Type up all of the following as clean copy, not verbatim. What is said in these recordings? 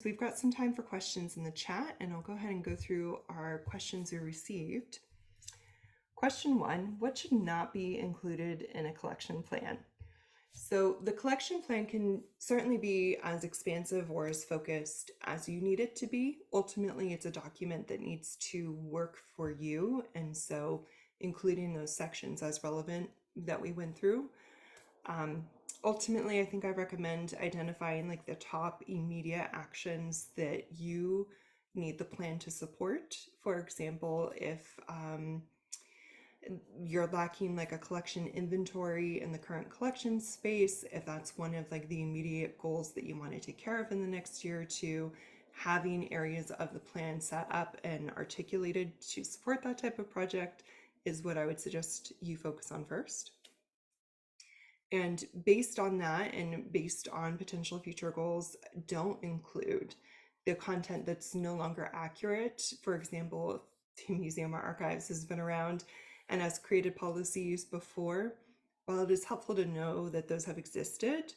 We've got some time for questions in the chat, and I'll go ahead and go through our questions we received. Question 1, what should not be included in a collection plan? So the collection plan can certainly be as expansive or as focused as you need it to be. Ultimately, it's a document that needs to work for you, and so including those sections as relevant that we went through. Ultimately, I think I recommend identifying like the top immediate actions that you need the plan to support. For example, if you're lacking like a collection inventory in the current collection space, if that's one of like the immediate goals that you want to take care of in the next year or two, having areas of the plan set up and articulated to support that type of project is what I would suggest you focus on first. And based on that and based on potential future goals, don't include the content that's no longer accurate. For example, if the Museum of Archives has been around and has created policies before, while it is helpful to know that those have existed,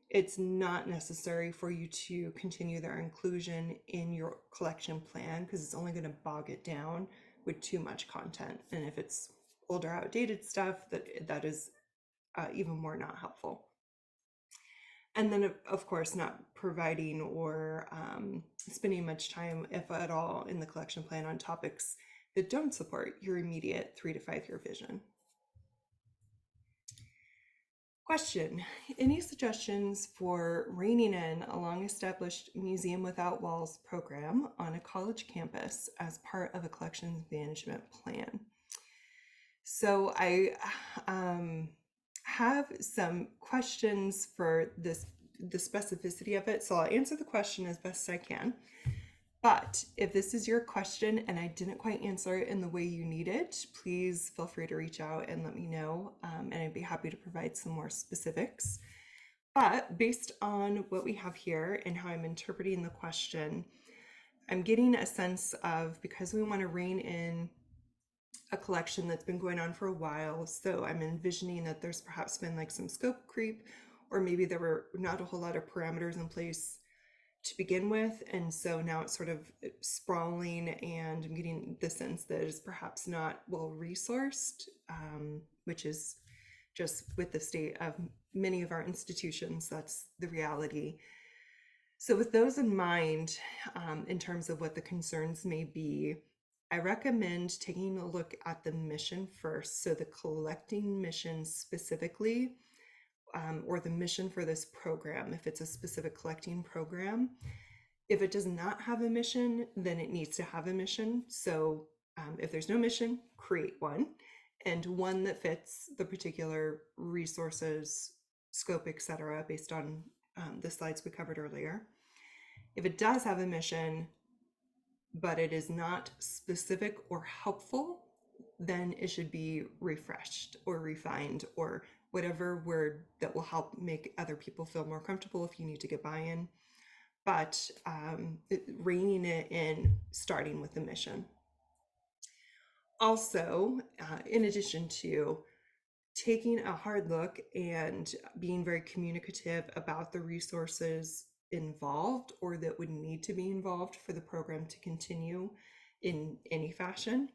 it's not necessary for you to continue their inclusion in your collection plan because it's only going to bog it down with too much content. And if it's older, outdated stuff, that is even more not helpful. And then, of course, not providing or spending much time, if at all, in the collection plan on topics that don't support your immediate 3 to 5 year vision. Question, any suggestions for reining in a long-established Museum Without Walls program on a college campus as part of a collections management plan? So I have some questions for the specificity of it. So I'll answer the question as best I can. But if this is your question and I didn't quite answer it in the way you need it, please feel free to reach out and let me know. And I'd be happy to provide some more specifics. But based on what we have here and how I'm interpreting the question, I'm getting a sense of, because we want to rein in a collection that's been going on for a while, so I'm envisioning that there's perhaps been like some scope creep, or maybe there were not a whole lot of parameters in place to begin with, and so now it's sort of sprawling, and I'm getting the sense that it's perhaps not well resourced, which is just with the state of many of our institutions, that's the reality. So with those in mind, in terms of what the concerns may be, I recommend taking a look at the mission first. So the collecting mission specifically, or the mission for this program, if it's a specific collecting program. If it does not have a mission, then it needs to have a mission. So if there's no mission, create one, and one that fits the particular resources, scope, etc., based on the slides we covered earlier. If it does have a mission, but it is not specific or helpful, then it should be refreshed or refined or whatever word that will help make other people feel more comfortable if you need to get buy-in. But reining it in, starting with the mission. Also, in addition to taking a hard look and being very communicative about the resources involved or that would need to be involved for the program to continue in any fashion,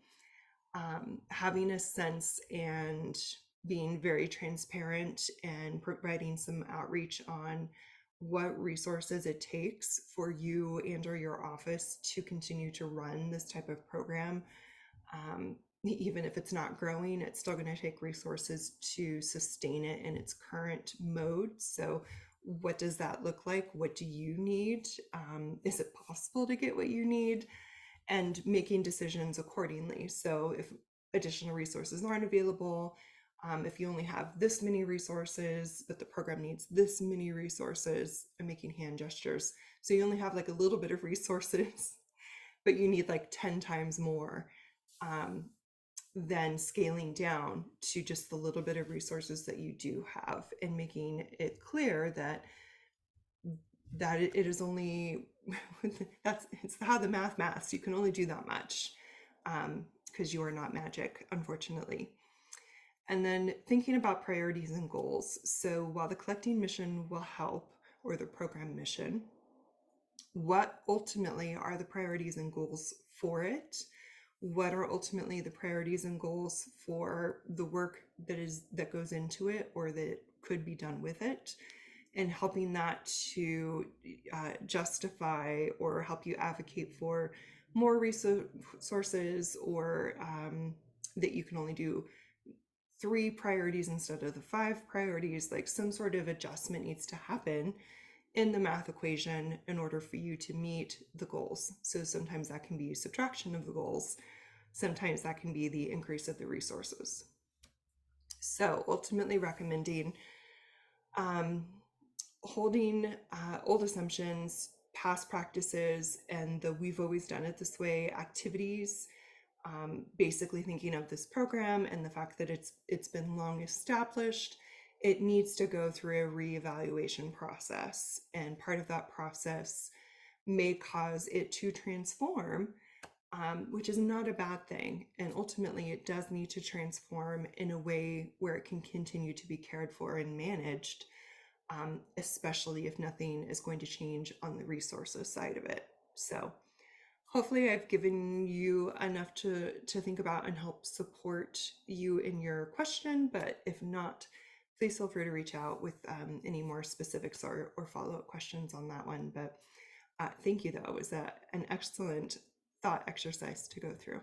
having a sense and being very transparent and providing some outreach on what resources it takes for you and or your office to continue to run this type of program. Even if it's not growing, it's still going to take resources to sustain it in its current mode. So what does that look like? What do you need? Is it possible to get what you need? And making decisions accordingly. So if additional resources aren't available, if you only have this many resources, but the program needs this many resources, I'm making hand gestures. So you only have like a little bit of resources, but you need like 10 times more, then scaling down to just the little bit of resources that you do have and making it clear that it is only it's how the maths. You can only do that much because you are not magic, unfortunately. And then thinking about priorities and goals. So while the collecting mission will help, or the program mission, what ultimately are the priorities and goals for it? What are ultimately the priorities and goals for the work that goes into it or that could be done with it? And helping that to justify or help you advocate for more resources, or that you can only do 3 priorities instead of the 5 priorities. Like, some sort of adjustment needs to happen in the math equation in order for you to meet the goals. So sometimes that can be subtraction of the goals, sometimes that can be the increase of the resources. So ultimately recommending um, holding old assumptions, past practices, and the "we've always done it this way" activities. Basically thinking of this program and the fact that it's been long established, it needs to go through a reevaluation process, and part of that process may cause it to transform, which is not a bad thing. And ultimately, it does need to transform in a way where it can continue to be cared for and managed, especially if nothing is going to change on the resources side of it. So hopefully I've given you enough to think about and help support you in your question. But if not, please feel free to reach out with any more specifics or follow-up questions on that one. But thank you, though. It was an excellent thought exercise to go through.